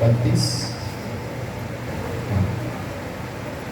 32।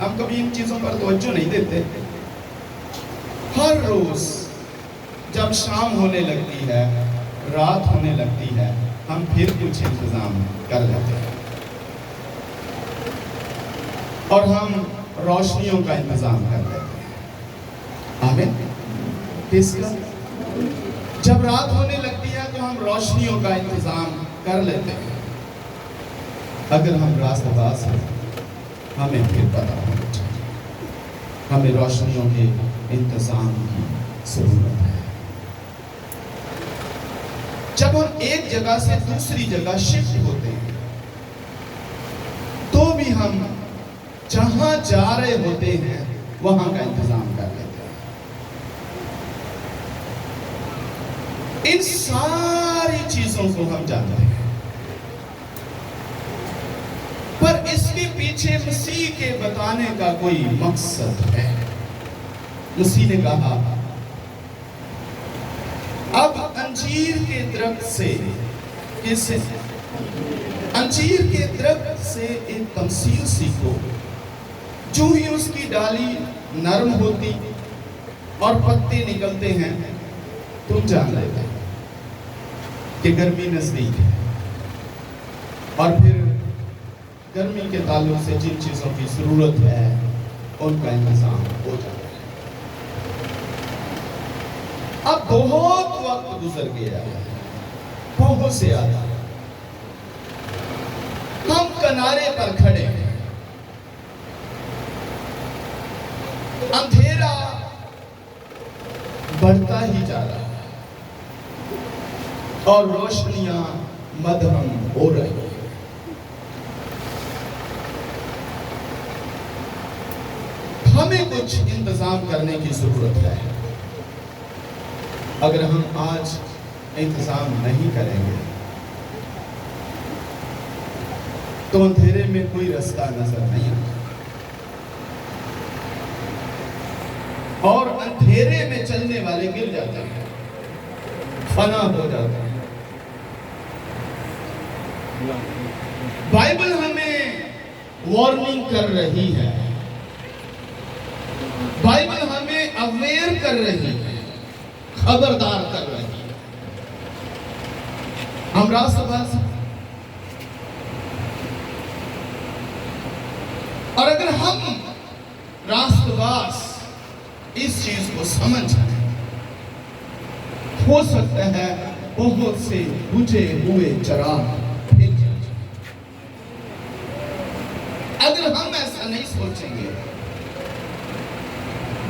ہم کبھی ان چیزوں پر توجہ نہیں دیتے. ہر روز جب شام ہونے لگتی ہے، رات ہونے لگتی ہے، ہم پھر کچھ انتظام کر لیتے ہیں اور ہم روشنیوں کا انتظام کر لیتے ہیں. آمین. کس کا؟ جب رات ہونے لگتی ہے تو ہم روشنیوں کا انتظام کر لیتے ہیں. اگر ہم راستہ باز ہیں، ہمیں پھر پتہ ہونا چاہیے ہمیں روشنیوں کے انتظام کی ضرورت ہے. جب ہم ایک جگہ سے دوسری جگہ شفٹ ہوتے ہیں تو بھی ہم جہاں جا رہے ہوتے ہیں وہاں کا انتظام کر لیتے ہیں. ان ساری چیزوں کو ہم جانتے ہیں، پر اس کے پیچھے مسیح کے بتانے کا کوئی مقصد ہے. مسیح نے کہا اب انجیر کے درخت سے، کس سے؟ انجیر کے درخت سے ایک تمثیل سیکھو. جو ہی اس کی ڈالی نرم ہوتی اور پتے نکلتے ہیں، تم جان لیتے کہ گرمی نزدیک ہے. اور پھر گرمی کے تعلق سے جن چیزوں کی ضرورت ہے ان کا انتظام ہو جاتا ہے. اب بہت وقت گزر گیا ہے، بہت سے زیادہ. ہم کنارے پر کھڑے ہیں، اندھیرا بڑھتا ہی جا رہا ہے اور روشنیاں مدھم ہو رہی ہیں. ہمیں کچھ انتظام کرنے کی ضرورت ہے. اگر ہم آج انتظام نہیں کریں گے تو اندھیرے میں کوئی رستہ نظر نہیں آتا اور اندھیرے میں چلنے والے گر جاتے ہیں، فنا ہو جاتے ہیں. بائبل ہمیں وارننگ کر رہی ہے، بائبل ہمیں اویئر کر رہی ہے، خبردار کر رہی ہے. ہم راستہ باز ہیں، اور اگر ہم راستہ باز اس چیز کو سمجھ جائیں، ہو سکتا ہے بہت سے بجھے ہوئے چراغ پھر جل جائیں. اگر ہم ایسا نہیں سوچیں گے،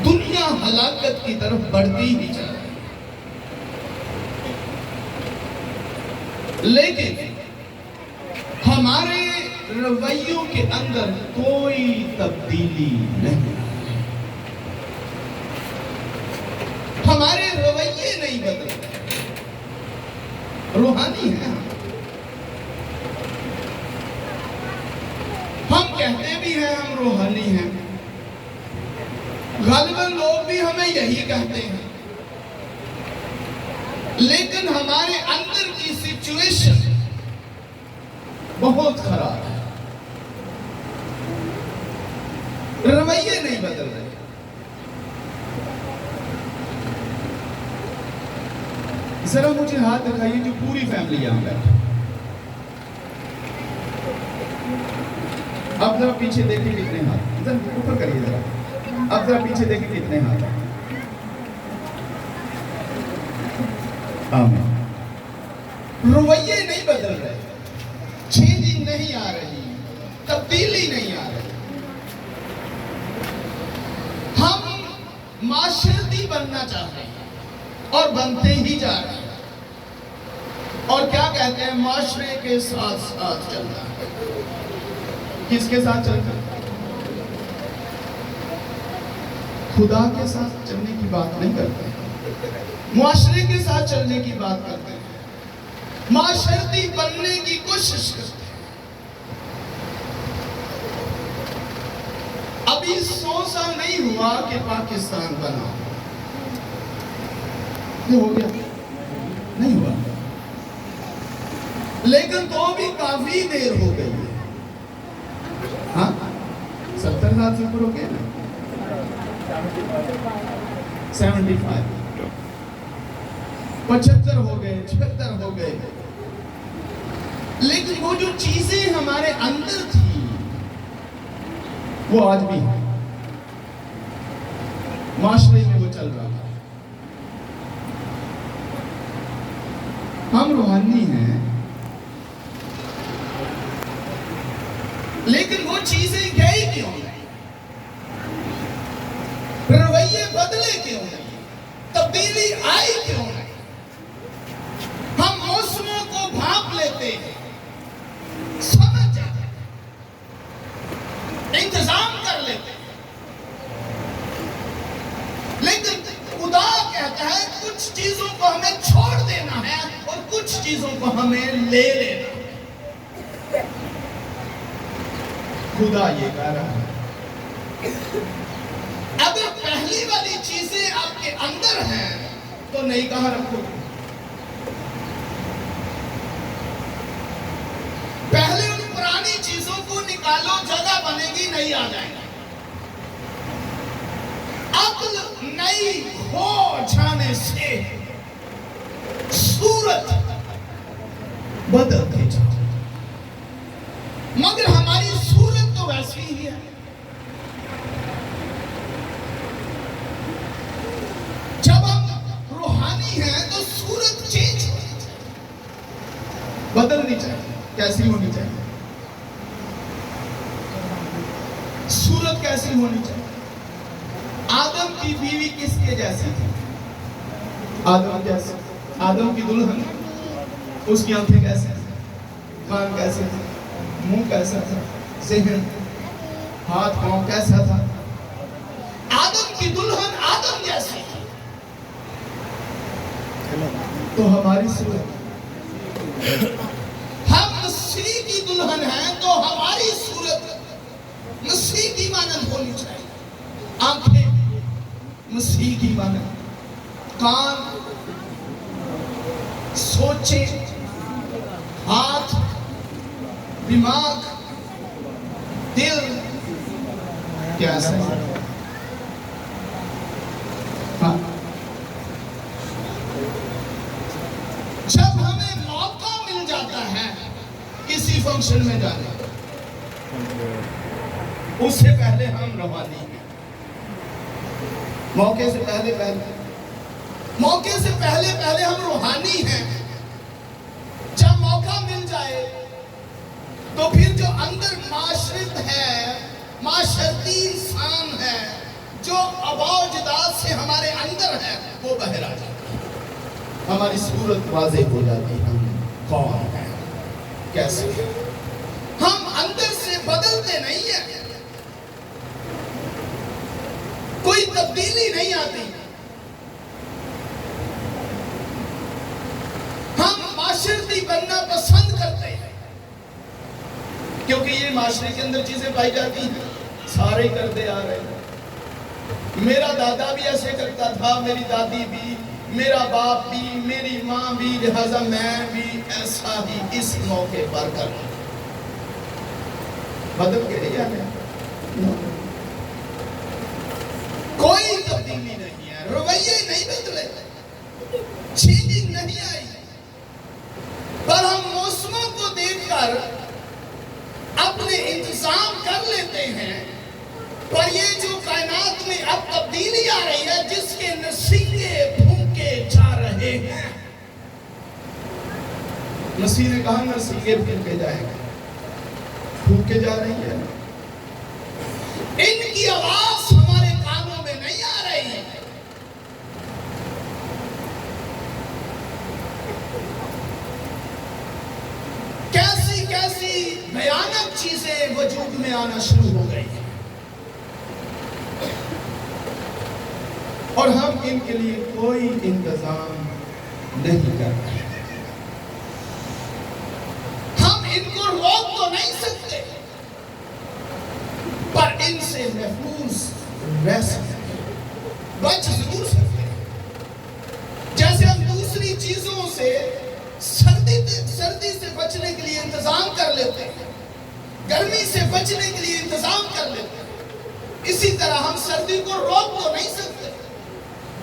دنیا ہلاکت کی طرف بڑھتی ہی جا رہی ہے. لیکن ہمارے رویوں کے اندر کوئی تبدیلی نہیں آئی. ہمارے رویے نہیں بدلے. روحانی ہیں ہم کہتے بھی ہیں ہم روحانی ہیں، غالباً لوگ بھی ہمیں یہی کہتے ہیں، لیکن ہمارے اندر کی سچویشن بہت خراب ہے. رویے نہیں بدل رہے. ذرا مجھے ہاتھ دکھائیے جو پوری فیملی یہاں بیٹھے. اب ذرا پیچھے دیکھیں کتنے ہاتھ، ذرا اوپر کریے ذرا. اب ذرا پیچھے دیکھیں کتنے ہاتھ ہیں. آمین. رویے نہیں بدل رہے، چینجنگ نہیں آ رہی، تبدیلی نہیں آ رہی. ہم معاشرتی بننا چاہتے ہیں اور بنتے ہی جا رہے ہیں. اور کیا کہتے ہیں؟ معاشرے کے ساتھ ساتھ چلنا ہے. کس کے ساتھ چلنا ہے؟ خدا کے ساتھ چلنے کی بات نہیں کرتے، معاشرے کے ساتھ چلنے کی بات کرتے ہیں، معاشرتی بننے کی کوشش کرتے ہیں. ابھی 100 سال نہیں ہوا کہ پاکستان بنا، یہ ہو گیا نہیں ہوا، لیکن تو بھی کافی دیر ہو گئی ہے. ہاں 70,000 سے اوپر ہو گئے نا، 75، 75 ہو گئے، 76 ہو گئے، لیکن وہ جو چیزیں ہمارے اندر تھی وہ آج بھی ہیں، معاشرے میں وہ چل رہا ہے۔ ہم روحانی ہیں لیکن وہ چیزیں گئی کیوں نہیں؟ رویے بدلے کیوں نہیں؟ تبدیلی آئی کیوں نہیں؟ ہم موسموں کو بھانپ لیتے ہیں، سمجھ جاتے ہیں، انتظام کر لیتے ہیں، لیکن خدا کہتا ہے کچھ چیزوں کو ہمیں چھوڑ دینا ہے اور کچھ چیزوں کو ہمیں لے لینا ہے۔ خدا یہ کہہ رہا ہے اگر پہلی والی چیزیں آپ کے اندر ہیں تو نہیں کہاں رکھو گے؟ پہلے ان پرانی چیزوں کو نکالو، جگہ بنے گی، نہیں آ جائے گا۔ عقل نئی ہو جانے سے صورت بدلتے جاتی، مگر ہماری صورت تو ویسی ہی ہے۔ جب ہم روحانی ہیں تو صورت چینج ہونی چاہیے، بدلنی چاہیے۔ کیسی ہونی چاہیے؟ صورت کیسی ہونی چاہیے؟ آدم کی بیوی کس کے جیسی تھی؟ آدم جیسی۔ آدم کی دلہن، اس کی آنکھیں کیسے تھیں، کان کیسے تھے، منہ کیسا تھا، ذہن، ہاتھ پاؤں کیسا تھا؟ آدم کی دلہن آدم جیسی تھی۔ تو ہماری صورت، ہم مسیح کی دلہن ہیں تو ہماری صورت مسیح کی مانند ہونی چاہیے۔ آنکھیں مسیح کی مانند، کان، سوچیں، ہاتھ، دماغ، دل کیسا ہے؟ ہاں، جب ہمیں موقع مل جاتا ہے کسی فنکشن میں جانے کا، اس سے پہلے ہم روحانی ہیں۔ موقع سے پہلے ہم روحانی ہیں۔ جب موقع مل جائے تو پھر جو اندر معاشرت ہے، معاشرتی انسان ہے، جو آباء و اجداد سے ہمارے اندر ہے، وہ باہر آ جاتا ہے۔ ہماری صورت واضح ہو جاتی ہے، ہم کون ہیں، کیسے ہیں۔ ہم اندر سے بدلتے نہیں ہیں، کوئی تبدیلی نہیں آتی۔ ہم معاشرتی بننا پسند کرتے ہیں کیونکہ یہ معاشرے کے اندر چیزیں پائی جاتی ہیں، سارے کرتے آ رہے ہیں۔ میرا دادا بھی ایسے کرتا تھا، میری دادی بھی، میرا باپ بھی، میری ماں بھی، لہذا میں بھی ایسا ہی اس موقع پر کروں۔ بدل کے نہیں آنے، کوئی تبدیلی نہیں ہے، رویے نہیں بدلے، چینجنگ نہیں آئی، پر ہم موسموں کو دیکھ کر اپنے انتظام کر لیتے ہیں۔ پر یہ جو کائنات میں اب تبدیلی آ رہی ہے، جس کے نسیلے پھونکے جا رہے ہیں، مسیح نے کہا نسیلے پھونکے جائیں گے، پھونکے جا رہی ہے۔ ان کی آواز ہمارے کانوں میں نہیں آ رہی ہے۔ کیسی بھیانک چیزیں وجود میں آنا شروع ہو گئی ہیں، اور ہم ان کے لیے کوئی انتظام نہیں کر رہے۔ ہم ان کو روک تو نہیں سکتے، پر ان سے محفوظ رہ سکتے، بچ ضرور سکتے۔ جیسے ہم دوسری چیزوں سے سردی سے بچنے کے لیے انتظام کر لیتے ہیں، گرمی سے بچنے کے لیے انتظام کر لیتے ہیں، اسی طرح ہم سردی کو روک تو نہیں سکتے،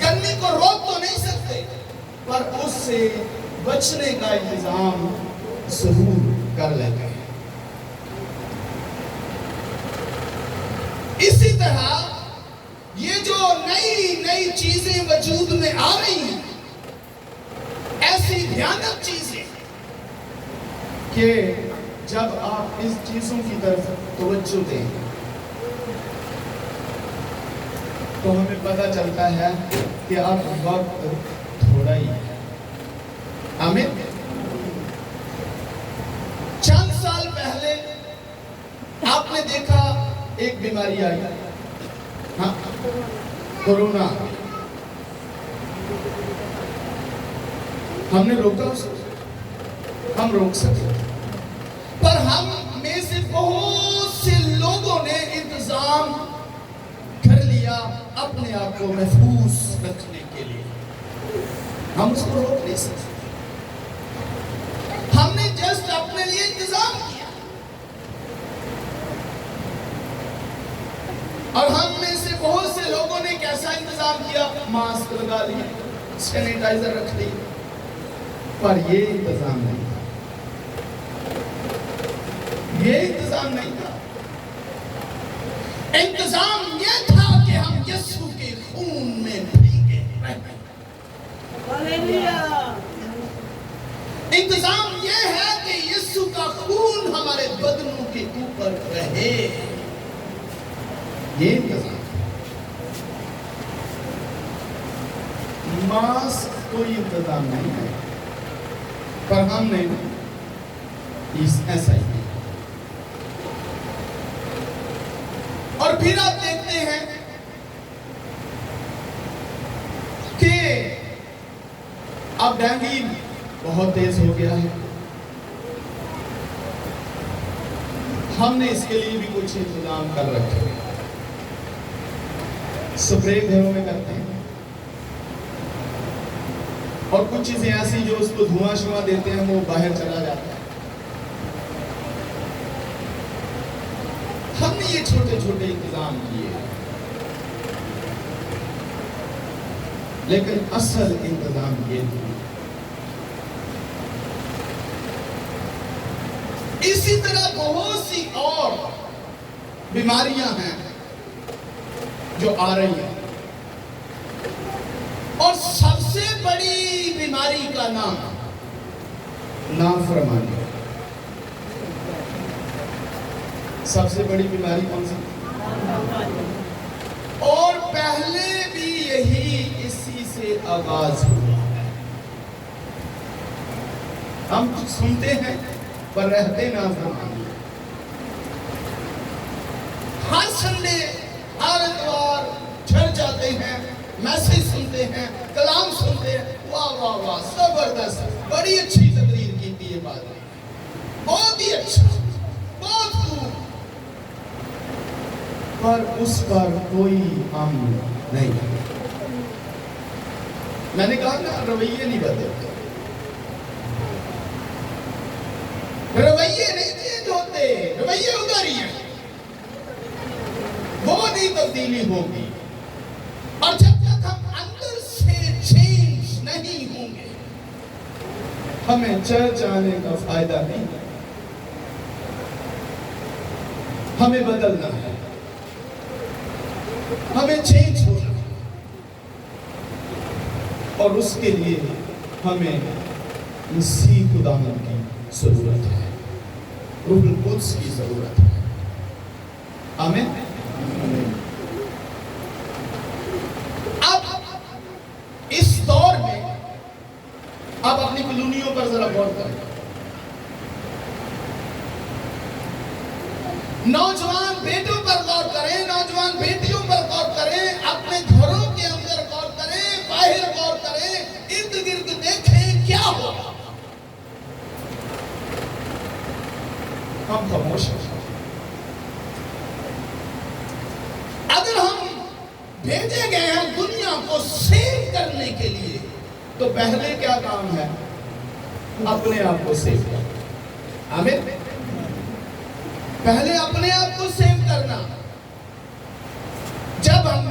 گرمی کو روک تو نہیں سکتے، پر اس سے بچنے کا انتظام ضرور کر لیتے ہیں۔ اسی طرح یہ جو نئی نئی چیزیں وجود میں آ رہی ہیں، ایسی بھیانک چیزیں کہ جب آپ اس چیزوں کی طرف توجہ دیں تو ہمیں پتہ چلتا ہے کہ اب وقت تھوڑا ہی ہے۔ آمین۔ چند سال پہلے آپ نے دیکھا ایک بیماری آئی، ہاں، کورونا۔ ہم نے روکا اس کو، ہم روک سکے، پر ہم میں سے بہت سے لوگوں نے انتظام کر لیا اپنے آپ کو محفوظ رکھنے کے لیے۔ ہم اس کو روک نہیں سکتے، ہم نے جسٹ اپنے لیے انتظام کیا۔ اور ہم میں سے بہت سے لوگوں نے کیسا انتظام کیا؟ ماسک لگا لیے، سینیٹائزر رکھ لی، پر یہ انتظام نہیں تھا، یہ انتظام نہیں تھا۔ انتظام یہ تھا کہ ہم یسوع کے خون میں بھیگے رہے۔ انتظام یہ ہے کہ یسوع کا خون ہمارے بدنوں کے اوپر رہے، یہ انتظام۔ ماسک کوئی انتظام نہیں ہے، پر ہم نے ایسا ہی کیا۔ اور پھر آپ دیکھتے ہیں کہ اب ڈینگی بہت تیز ہو گیا ہے۔ ہم نے اس کے لیے بھی کچھ انتظام کر رکھے ہیں، سپرے گھروں میں کرتے ہیں، اور کچھ چیزیں ایسی جو اس کو دھواں شواں دیتے ہیں وہ باہر چلا جاتا ہے۔ ہم نے یہ چھوٹے چھوٹے انتظام کیے، لیکن اصل انتظام یہ تھا۔ اسی طرح بہت سی اور بیماریاں ہیں جو آ رہی ہیں، اور سب سے بڑی بیماری کا نام نافرمانی۔ سب سے بڑی بیماری کون سی؟ اور پہلے بھی یہی اسی سے آغاز ہوا ہے۔ ہم سنتے ہیں پر رہتے نافرمانی۔ ہر سنڈے، ہر اتوار چرچ جاتے ہیں، میسج سنتے ہیں، کلام سنتے ہیں، واہ واہ واہ، زبردست، بڑی اچھی تقریر کی تھی یہ بات، بہت ہی اچھا، بہت خوب، پر اس پر کوئی عمل نہیں۔ میں نے کہا نا، رویے نہیں بدلتے، رویے نہیں چینج ہوتے، رویے ادھر ہی ہیں، وہ نہیں تبدیلی ہوگی۔ اور جب تک ہم اندر سے چینج نہیں ہوں گے، ہمیں چرچ آنے کا فائدہ نہیں۔ ہمیں بدلنا ہے، ہمیں چینج ہونا ہے، اور اس کے لیے ہمیں مسیح خداوند کی ضرورت ہے، روح القدس کی ضرورت ہے۔ آمین۔ اب اس دور میں آپ اپنی کلونیوں پر ذرا غور کریں، نوجوان بیٹوں پر غور کریں، نوجوان بیٹیوں پر غور کریں، اپنے گھروں کے اندر غور کریں، باہر غور کریں، ارد گرد دیکھیں کیا ہوگا۔ ہم خاموش ہیں۔ اگر ہم بھیجے گئے ہیں دنیا کو سیو کرنے کے لیے، تو پہلے کیا کام ہے؟ اپنے آپ کو سیو کرنا۔ آمین۔ پہلے اپنے آپ کو سیو کرنا،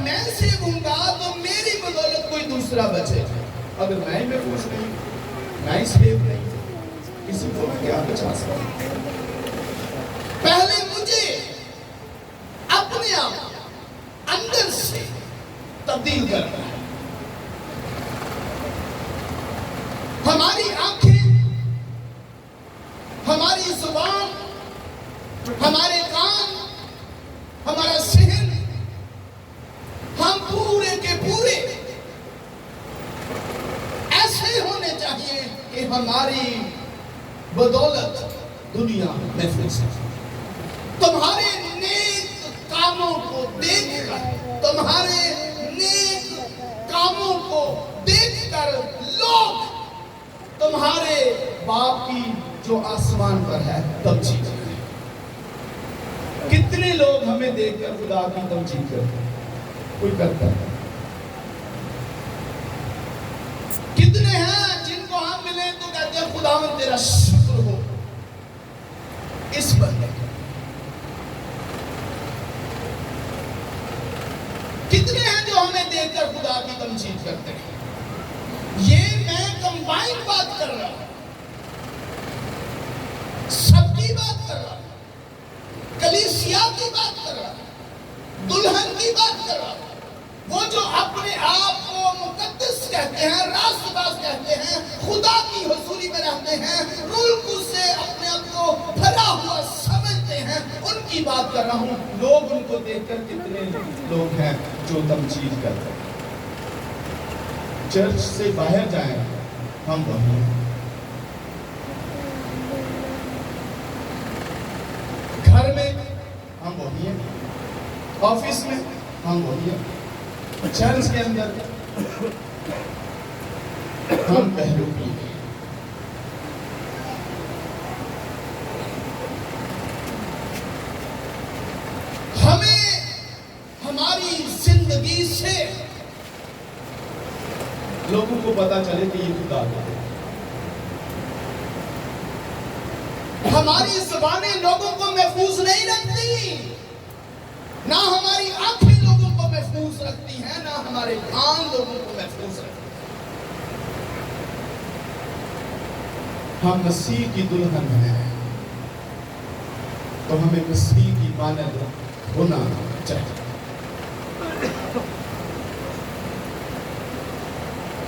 میں سیو ہوں گا تو میری بدولت کوئی دوسرا بچے گا. اگر میں ہی محفوظ نہیں، میں ہی سیو نہیں، کسی کو میں کیا بچا سکتا ہوں؟ پہلے مجھے اپنے آپ اندر سے تبدیل کرنا ہے. ہماری آنکھیں، ہماری زبان، ہمارے کان، ہمارا ذہن، ہم پورے کے پورے ایسے ہونے چاہیے کہ ہماری بدولت دنیا محفوظ ہے. تمہارے نیک کاموں کو دیکھ کر، تمہارے نیک کاموں کو دیکھ کر لوگ تمہارے باپ کی جو آسمان پر ہے تمجید کریں. کتنے لوگ ہمیں دیکھ کر خدا کی تمجید کرتے ہیں؟ کوئی کرتا ہے؟ کتنے ہیں جن کو ہم ملیں تو کہتے ہیں خداوند تیرا شکر ہو اس بندے کا؟ کتنے ہیں جو ہمیں دیکھ کر خدا کی تمجید کرتے ہیں؟ یہ میں کمبائن بات کر رہا ہوں، سب کی بات کر رہا ہوں، کلیسیا کی بات کر رہا ہوں، دلہن کی بات کر رہا ہوں. وہ جو اپنے آپ کو مقدس کہتے ہیں، راست باز کہتے ہیں، خدا کی حضوری میں رہتے ہیں، روح القدس سے اپنے آپ کو بھرا ہوا سمجھتے ہیں، ان کی بات کر رہا ہوں. لوگ ان کو دیکھ کر کتنے لوگ ہیں جو تمجید کرتے ہیں. چرچ سے باہر جائیں ہم وہی ہیں، گھر میں ہم وہی ہیں، آفس میں ہم وہی ہیں، چرچ کے اندر ہم پہلو کی ہیں. ہمیں ہماری زندگی سے لوگوں کو پتا چلے کہ یہ خدا ہے. ہماری زبانیں لوگوں کو محفوظ نہیں رکھتی، نہ ہماری آنکھیں لوگوں کو محفوظ رکھتی ہیں، نہ ہمارے کان لوگوں کو محفوظ رکھتے ہیں. ہم مسیح کی دلہن ہیں تو ہمیں مسیح کی مانند ہونا چاہیے.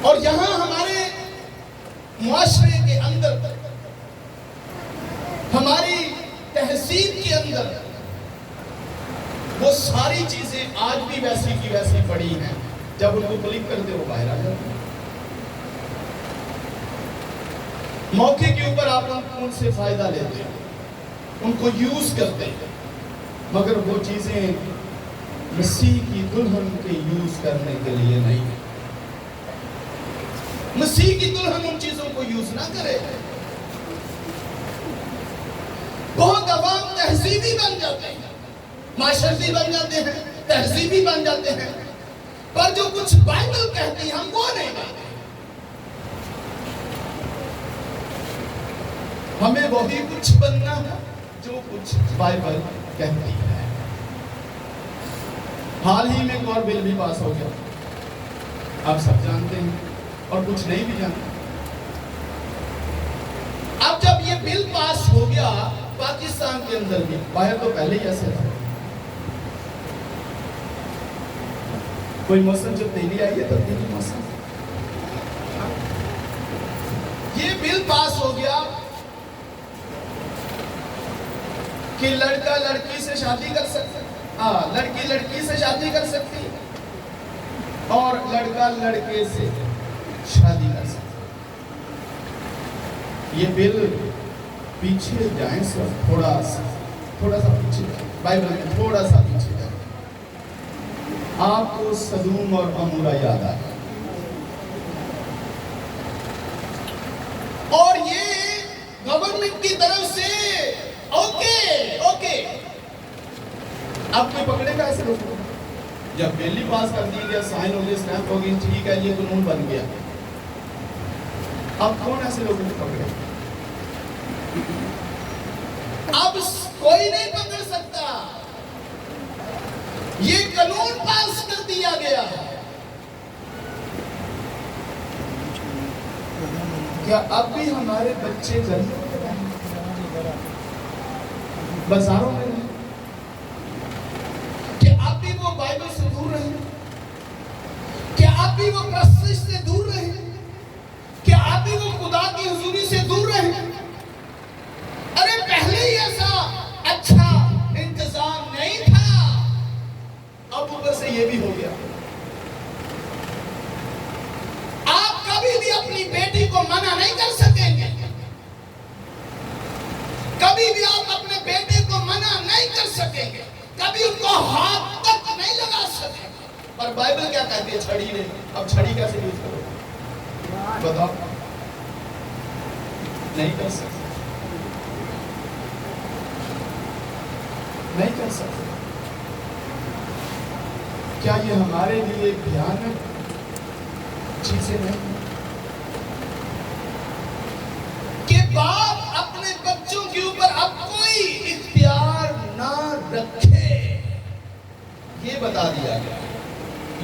اور یہاں ہمارے معاشرے کے اندر، ہماری تہذیب کے اندر وہ ساری چیزیں آج بھی ویسی کی ویسی پڑی ہیں. جب ان کو کلک کرتے وہ باہر آ جاتے ہیں. موقع کے اوپر آپ ان سے فائدہ لیتے ہیں، ان کو یوز کرتے ہیں، مگر وہ چیزیں مسیح کی دلہن کے یوز کرنے کے لیے نہیں ہیں. مسیح کی دلہن ان چیزوں کو یوز نہ کرے. بہت عوام تہذیبی بن جاتے ہیں، معاشرتی بن جاتے ہیں، تہذیبی بن جاتے ہیں، پر جو کچھ بائبل کہتی ہے ہم وہ نہیں مانتے. ہمیں وہی کچھ بننا ہے جو کچھ بائبل کہتی ہے. حال ہی میں ایک اور بل بھی پاس ہو گیا، آپ سب جانتے ہیں اور کچھ نہیں بھی جانتے. اب جب یہ بل پاس ہو گیا پاکستان کے اندر بھی، باہر تو پہلے ہی ایسے تھا، کوئی موسم جو تیلی آئی ہے تبدیلی موسم، یہ بل پاس ہو گیا کہ لڑکا لڑکی سے شادی کر سکتا، لڑکی لڑکی سے شادی کر سکتی اور لڑکا لڑکے سے شادی کر سکتا. یہ بل پیچھے جائیں صرف تھوڑا سا پیچھے جائیں، بائبل میں تھوڑا سا پیچھے جائیں، آپ کو سدوم اور عمورہ یاد آئے. اور یہ گورنمنٹ کی طرف سے اوکے اب کوئی پکڑے گا ایسے لوگوں کو؟ جب بل پاس کر دی گیا، سائن ہو گیا، اسٹیمپ ہو گئی، ٹھیک ہے یہ قانون بن گیا، اب کون ایسے لوگوں کو پکڑے؟ اب کوئی نہیں پکڑ سکتا. یہ قانون پاس کر دیا گیا ہے۔ کیا اب بھی ہمارے بچے گلیوں میں رہیں، بازاروں میں رہیں؟ کیا اب بھی وہ بائبل سے دور رہیں؟ کیا اب بھی وہ پرستش سے دور رہیں؟ کیا اب بھی وہ خدا کی حضوری سے دور رہیں؟ ارے پہلے ہی ایسا اچھا انتظام نہیں تھا، اب اوپر سے یہ بھی ہو گیا۔ آپ کبھی بھی اپنی بیٹی کو منع نہیں کر سکیں گے، کبھی بھی آپ اپنے بیٹے کو منع نہیں کر سکیں گے، کبھی ان کو ہاتھ تک نہیں لگا سکیں گے۔ اور بائبل کیا کہتی ہے؟ چھڑی نہیں۔ اب چھڑی کیسے یوز کرو؟ بتاؤ، نہیں کر سکتے، نہیں کر سکتے۔ کیا یہ ہمارے لیے بھیانک چیزیں نہیں کہ باپ اپنے بچوں کے اوپر اب کوئی اختیار نہ رکھے؟ یہ بتا دیا گیا،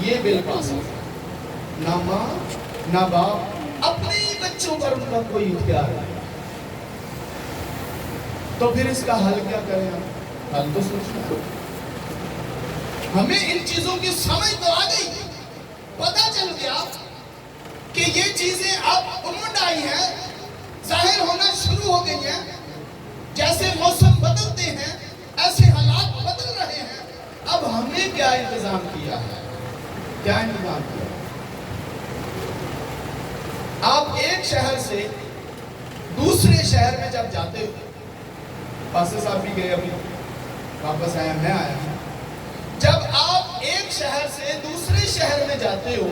یہ بل پاس ہو، نہ ماں نہ باپ اپنے بچوں پر ان کا کوئی اختیار نہیں۔ تو پھر اس کا حل کیا کریں؟ حل تو سوچنا، ہمیں ان چیزوں کی سمجھ تو آ گئی، پتہ چل گیا کہ یہ چیزیں اب امنڈ آئی ہیں، ظاہر ہونا شروع ہو گئی ہیں۔ جیسے موسم بدلتے ہیں ایسے حالات بدل رہے ہیں۔ اب ہمیں کیا انتظام کیا ہے؟ کیا انتظام کیا؟ آپ ایک شہر سے دوسرے شہر میں جب جاتے ہو، پاسے صاحب بھی گئے، ابھی واپس آیا، میں آیا ہوں، جب آپ ایک شہر سے دوسرے شہر میں جاتے ہو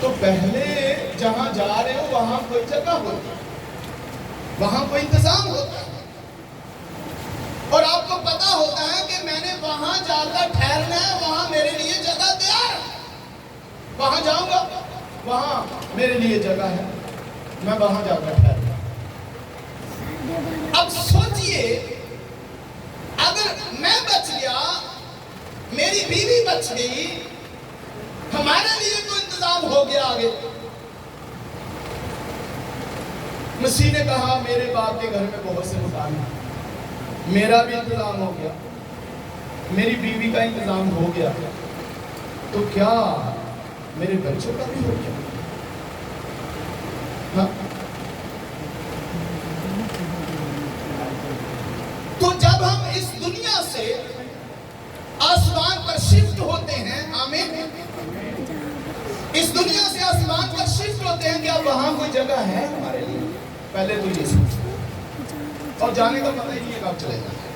تو پہلے جہاں جا رہے ہو وہاں کوئی جگہ ہوتی ہے، وہاں کوئی انتظام ہوتا ہے، اور آپ کو پتا ہوتا ہے کہ میں نے وہاں جا کر ٹھہرنا ہے، وہاں میرے لیے جگہ تیار ہے، وہاں جاؤں گا، وہاں میرے لیے جگہ ہے، میں وہاں جا کر ٹھہرنا۔ اب سوچئے، اگر میں بچ گیا، میری بیوی بچ گئی، ہمارے لیے تو انتظام ہو گیا آگے۔ مسیح نے کہا میرے باپ کے گھر میں بہت سے مکان ہیں، میرا بھی انتظام ہو گیا، میری بیوی کا انتظام ہو گیا، تو کیا میرے بچوں کا بھی ہو گیا؟ ہاں؟ تو جب ہم اس دنیا سے آسمان پر شفٹ ہوتے ہیں، آمین، اس دنیا سے آسمان پر شفٹ ہوتے ہیں، کیا وہاں کوئی جگہ ہے ہمارے لیے؟ پہلے تو یہ سوچ، اور جانے کا پتہ ہی نہیں ہے کب چلے جانا ہے،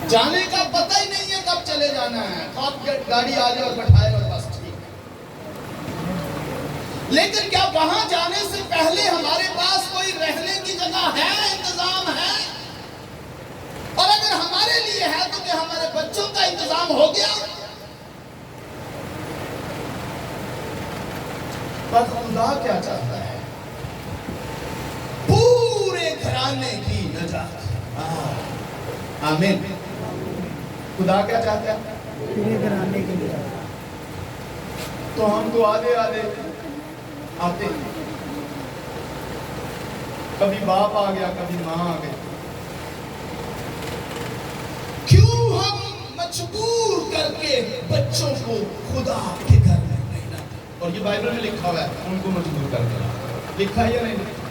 جانے کا پتہ ہی نہیں ہے کب چلے جانا ہے، آپ گاڑی آ جائے اور بٹھائے اور بس ٹھیک۔ لیکن کیا وہاں جانے سے پہلے ہمارے پاس کوئی رہنے کی جگہ ہے، انتظام ہے؟ اور اگر ہمارے لیے ہے تو کیا ہمارے بچوں کا انتظام ہو گیا؟ پر خدا کیا چاہتا ہے؟ پورے گھرانے کی نجات۔ آمین۔ خدا کیا چاہتا ہے؟ پورے گھرانے کی نجات۔ تو ہم تو آدھے آتے ہیں، کبھی باپ آ گیا، کبھی ماں آ گئی، کیوں ہم مجبور کر کے بچوں کو خدا کے گھر میں نہیں لاتے؟ اور یہ بائبل میں لکھا ہوا ہے، ان کو مجبور کر کے لکھا ہے یا نہیں لکھا؟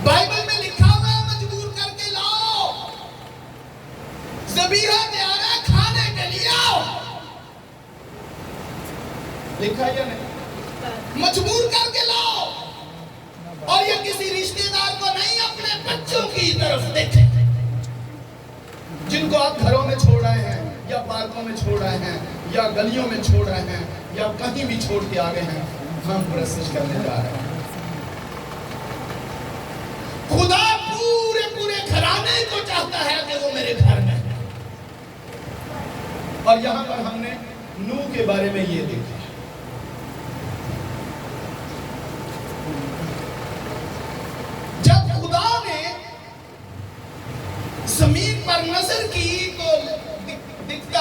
بائبل میں لکھا ہوا ہے مجبور کر کے لاؤ، ذبیحہ تیار ہے، کھانے کے لیے آؤ، لکھا ہے یا نہیں؟ مجبور کر کے لاؤ، اور یہ کسی رشتہ دار کو نہیں، اپنے بچوں کی طرف دیکھیں جن کو آپ گھروں میں چھوڑ رہے ہیں، یا پارکوں میں چھوڑ رہے ہیں، یا گلیوں میں چھوڑ رہے ہیں، یا کہیں بھی چھوڑ کے آگے ہیں، ہم پرستش کرنے جا رہے ہیں۔ خدا پورے گھرانے کو چاہتا ہے کہ وہ میرے گھر میں ہے۔ اور یہاں پر ہم نے نوح کے بارے میں یہ دیکھا، جب خدا نے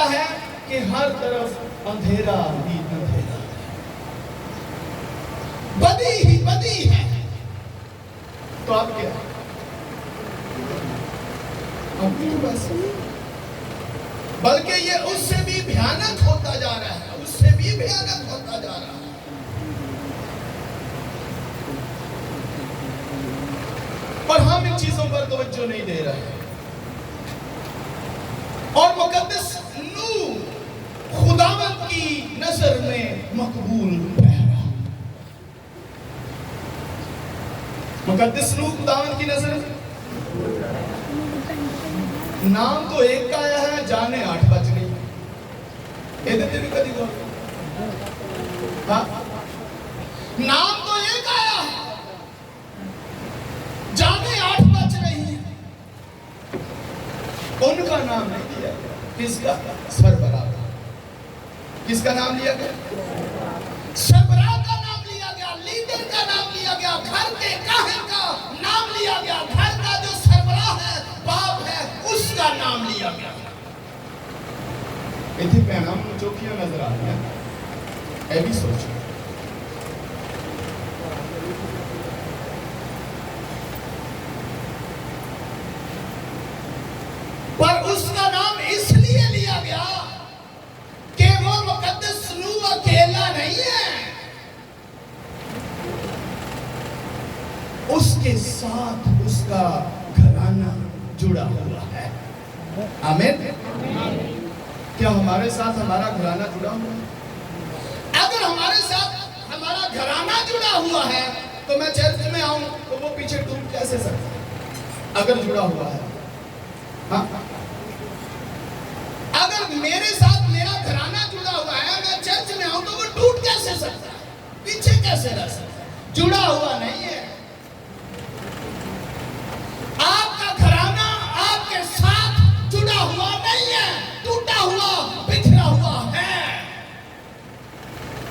لگتا ہے کہ ہر طرف اندھیرا ہی اندھیرا ہے، بدی ہی بدی ہے، تو اب کیا ہے؟ اب بھی بس بلکہ یہ اس سے بھی بھیانک ہوتا جا رہا ہے، اس سے بھی بھیانک ہوتا جا رہا ہے۔ اور ہم ان چیزوں پر توجہ نہیں دے رہے ہیں، اور مقدس نوح خداوند کی نظر میں مقبول رہ رہا۔ مقدس نوح خداوند کی نظر میں نام تو ایک کا آیا ہے، جانے 8 بچ گئی۔ ادھر بھی کدی کو ہاں نام تو ایک آیا ہے، جانے 8 بچ رہی ہیں۔ ان کا نام نہیں دیا گیا، کس کا؟ سربراہ کا۔ کس کا نام لیا گیا؟ سربراہ کا نام لیا گیا، لیڈر کا نام لیا گیا، گھر کے کاہن کا نام لیا گیا، گھر کا جو سربراہ ہے، باپ ہے، اس کا نام لیا گیا۔ اتنی پہنا چوکیاں نظر آ رہی ہیں، اے بھی سوچو۔ پر اس کا نام اس لیے لیا گیا کہ وہ مقدس نوح اکیلا نہیں ہے، اس کے ساتھ اس کا گھرانہ جڑا ہوا ہے۔ آمین۔ کیا ہمارے ساتھ ہمارا گھرانہ جڑا ہوا ہے؟ اگر ہمارے ساتھ ہمارا گھرانہ جڑا ہوا ہے تو میں چرچ میں آؤں تو وہ پیچھے ٹوٹ کیسے سکتا ہے؟ اگر جڑا ہوا ہے، ہاں اگر میرے ساتھ میرا گھرانہ جڑا ہوا ہے، میں چرچ میں آؤں تو وہ ٹوٹ کیسے سکتا ہے؟ پیچھے کیسے رہ سکتا ہے؟ جڑا ہوا نہیں ہے۔ آپ کا گھرانہ آپ کے ساتھ جڑا ہوا نہیں ہے، ٹوٹا ہوا، بکھرا ہوا ہے۔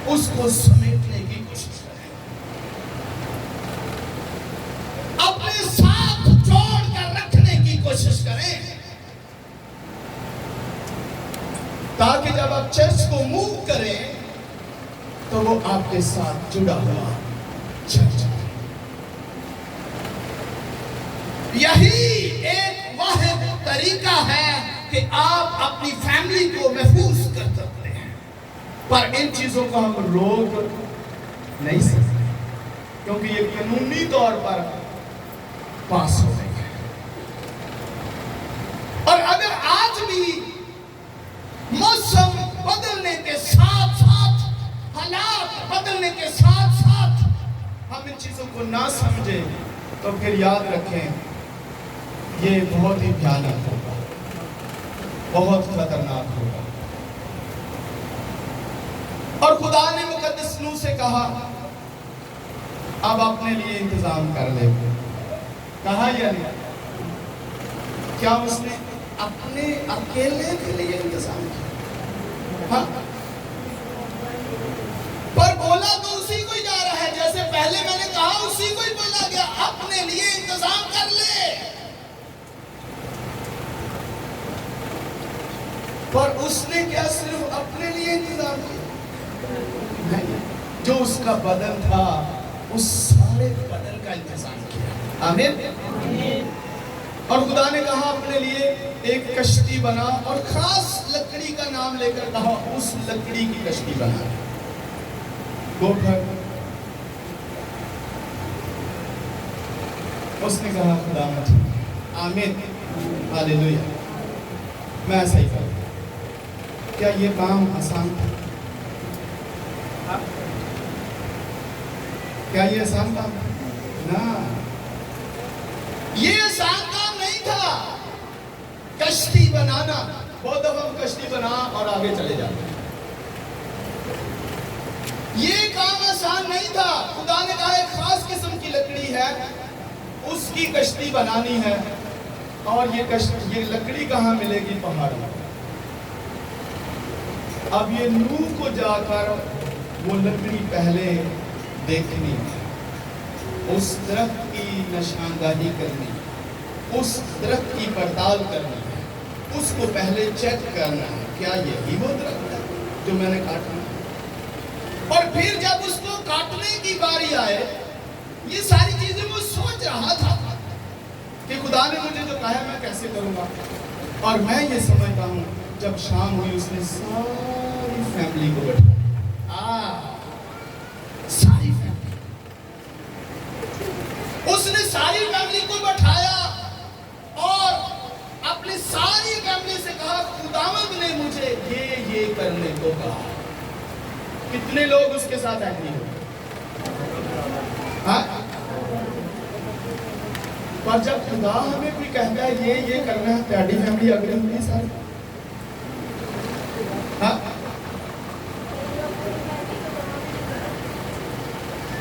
اس کو سمیٹنے کی کوشش کریں، اپنے ساتھ جوڑ کر رکھنے کی کوشش کریں، تاکہ جب آپ چرچ کو موو کریں تو وہ آپ کے ساتھ جڑا ہوا چرچ ہے۔ یہی ایک واحد طریقہ ہے کہ آپ اپنی فیملی کو محفوظ کر سکتے ہیں، پر ان چیزوں کو ہم روک نہیں سکتے کیونکہ یہ قانونی طور پر پاس ہو گئی ہے۔ اور اگر آج بھی موسم بدلنے کے ساتھ ساتھ، حالات بدلنے کے ساتھ ساتھ ہم ان چیزوں کو نہ سمجھیں تو پھر یاد رکھیں یہ بہت ہی بھیانک ہوگا، بہت خطرناک ہوگا۔ اور خدا نے مقدس نوح سے کہا اب اپنے لیے انتظام کر لے۔ کہا یا نہیں؟ کیا اس نے اپنے اکیلے کے لیے انتظام کیا؟ ہاں پر بولا تو اسی کو ہی جا رہا ہے، جیسے پہلے میں نے کہا اسی کو ہی بولا گیا، اپنے لیے انتظام کر لے۔ پر اس نے کیا صرف اپنے لیے انتظام کیا؟ نہیں، جو اس کا بدن تھا اس سارے بدن کا انتظام کیا۔ آمین۔ اور خدا نے کہا اپنے لیے ایک کشتی بنا، اور خاص لکڑی کا نام لے کر کہا اس لکڑی کی کشتی بنا۔ اس نے کہا خدا مت، آمین، ہاللیلویا، میں ایسا ہی کروں۔ کیا یہ کام آسان تھا؟ کیا یہ آسان کام تھا؟ نہ، یہ آسان کام نہیں تھا۔ کشتی بنانا، بہت دفعہ ہم کشتی بنا اور آگے چلے جاتے ہیں، یہ کام آسان نہیں تھا۔ خدا نے کہا ایک خاص قسم کی لکڑی ہے، اس کی کشتی بنانی ہے، اور یہ لکڑی کہاں ملے گی؟ پہاڑ میں۔ اب یہ نوح کو جا کر وہ لکڑی پہلے دیکھنی ہے، اس درخت کی نشاندہی کرنی، اس درخت کی پڑتال کرنی ہے، اس کو پہلے چیک کرنا ہے کیا یہی وہ درخت ہے جو میں نے کاٹا ہے. اور پھر جب اس کو کاٹنے کی باری آئے یہ ساری چیزیں وہ سوچ رہا تھا کہ خدا نے مجھے جو کہا ہے میں کیسے کروں گا. اور میں یہ سمجھتا ہوں جب شام ہوئی اس نے ساری فیملی کو بٹھایا. ساری فیملی اس نے ساری فیملی کو بٹھایا اور اپنی ساری فیملی سے کہا خداوند نے مجھے یہ کرنے کو کہا. کتنے لوگ اس کے ساتھ ایگری ہو؟ ہاں؟ پر جب خدا ہمیں کوئی کہتا ہے یہ کرنا ہے تیاری فیملی اگری ہوگی ساری. ہاں؟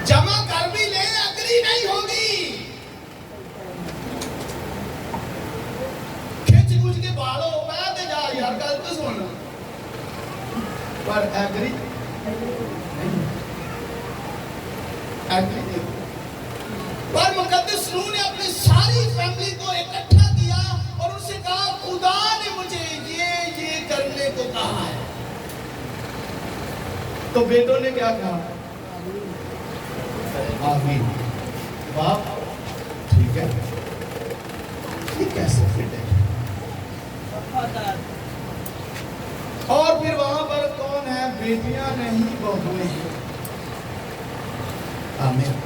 جمع کر بھی لے اگری نہیں ہوگی. کھچ کچھ کے بالوں پہ جا یار گل تو سن پر ایگری پر مقدس روح نے اپنی ساری فیملی کو اکٹھا کیا اور ان سے کہا خدا نے مجھے یہ کرنے کو کہا ہے. تو بیٹوں نے کیا کہا؟ آمین. باپ ٹھیک ہے یہ کیسے فٹ ہے. اور پھر وہاں پر کون ہے؟ بیٹیاں نہیں بہویں ہیں. آمین.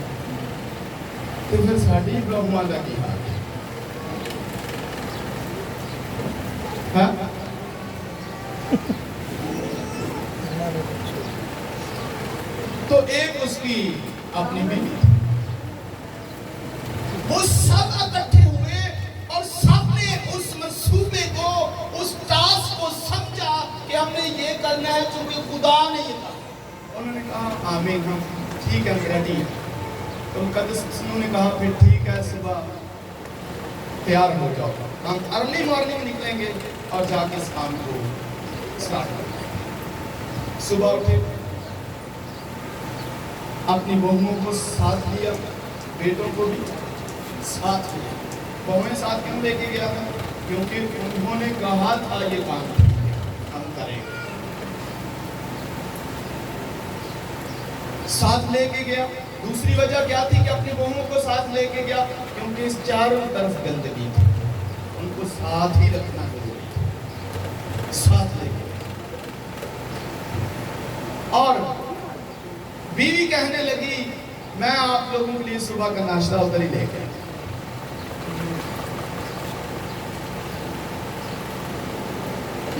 تو پھر ساڑھی بہویں لگی حال ہے. ہاں تو ایک اس کی اپنی بیوی تھی. وہ سب اکٹھے ہوئے اور سب نے اس منصوبے کو اس ٹاسک کو سمجھا کہ ہم نے یہ کرنا ہے چونکہ خدا نے یہ کہا. انہوں نے کہا آمین ہم ٹھیک ہے ریڈی ہیں. تو مقدس روح نے کہا پھر ٹھیک ہے صبح تیار ہو جاؤ ہم ارلی مارننگ نکلیں گے اور جا کے اس کام کو سٹارٹ کریں گے. صبح اٹھے اپنی بہوؤں کو ساتھ لیا بیٹوں کو بھی ساتھ لیا. بہویں ساتھ کیوں لے کے گیا تھا؟ کیونکہ انہوں نے کہا تھا یہ کام ہم کریں گے. ساتھ لے کے گیا. دوسری وجہ کیا تھی کہ اپنی بہوؤں کو ساتھ لے کے گیا؟ کیونکہ اس چاروں طرف گندگی تھی ان کو ساتھ ہی رکھنا ضروری تھا. ساتھ لے کے اور بیوی کہنے لگی میں آپ لوگوں کے لیے صبح کا ناشتہ ادھر ہی لے کے.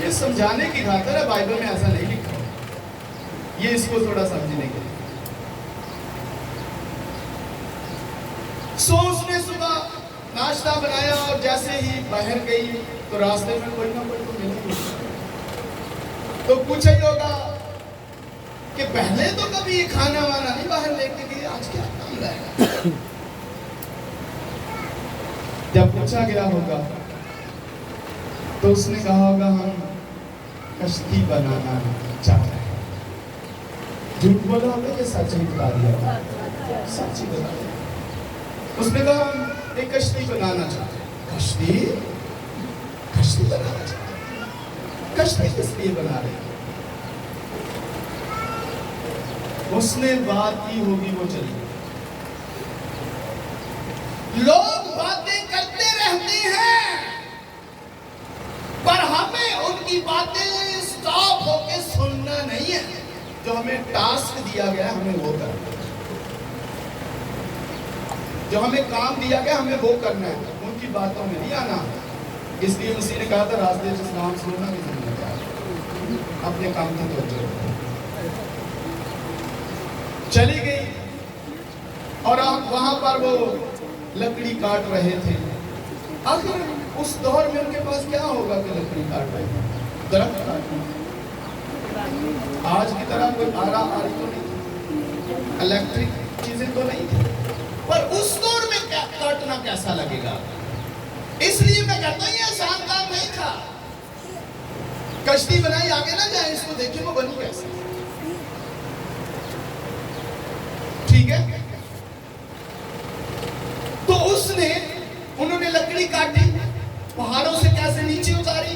یہ سمجھانے کی خاطر ہے بائبل میں ایسا نہیں لکھا. یہ اس کو تھوڑا سمجھنے کے لیے. سو اس نے صبح ناشتہ بنایا اور جیسے ہی باہر گئی تو راستے میں کوئی نہ کوئی تو مل گئی. تو پوچھا ہی ہوگا کہ پہلے تو کبھی یہ کھانا وانا نہیں باہر لے کے گئے آج کیا کام رہے گا. جب پوچھا گیا ہوگا تو اس نے کہا ہوگا ہم کشتی بنانا چاہتے ہیں. جھوٹ بولا ہوگا کہ سچ ہی بتا دیا ہوگا؟ سچ ہی بتا دیا. اس نے کہا ہم ایک کشتی بنانا چاہتے ہیں. کشتی بنانا چاہتے ہیں. کشتی کس لیے بنا رہے ہیں؟ اس نے بات کی ہوگی وہ چلی. لوگ باتیں کرتے رہتے ہیں پر ہمیں ان کی باتیں سٹاپ ہو کے سننا نہیں ہے. جو ہمیں ٹاسک دیا گیا ہمیں وہ کرنا ہے. جو ہمیں کام دیا گیا ہمیں وہ کرنا ہے. ان کی باتوں میں نہیں آنا. اس لیے مسیح نے کہا تھا راستے سے اسلام چھوڑنا بھی نہیں چاہیے. اپنے کام کی توجہ چلی گئی اور وہاں پر وہ لکڑی کاٹ رہے تھے. آخر اس دور میں ان کے پاس کیا ہوگا کہ لکڑی کاٹ رہے ہیں؟ درخت کاٹنا. آج کی طرح کوئی آرا آری تو نہیں تھی, الیکٹرک چیزیں تو نہیں تھی. پر اس دور میں کاٹنا کیسا لگے گا؟ اس لیے میں کہتا ہوں یہ آسان کام نہیں تھا. کشتی بنائی آگے نہ جائیں اس کو دیکھیں وہ بنی کیسے. ٹھیک ہے تو اس نے انہوں نے لکڑی کاٹی, پہاڑوں سے کیسے نیچے اتاری,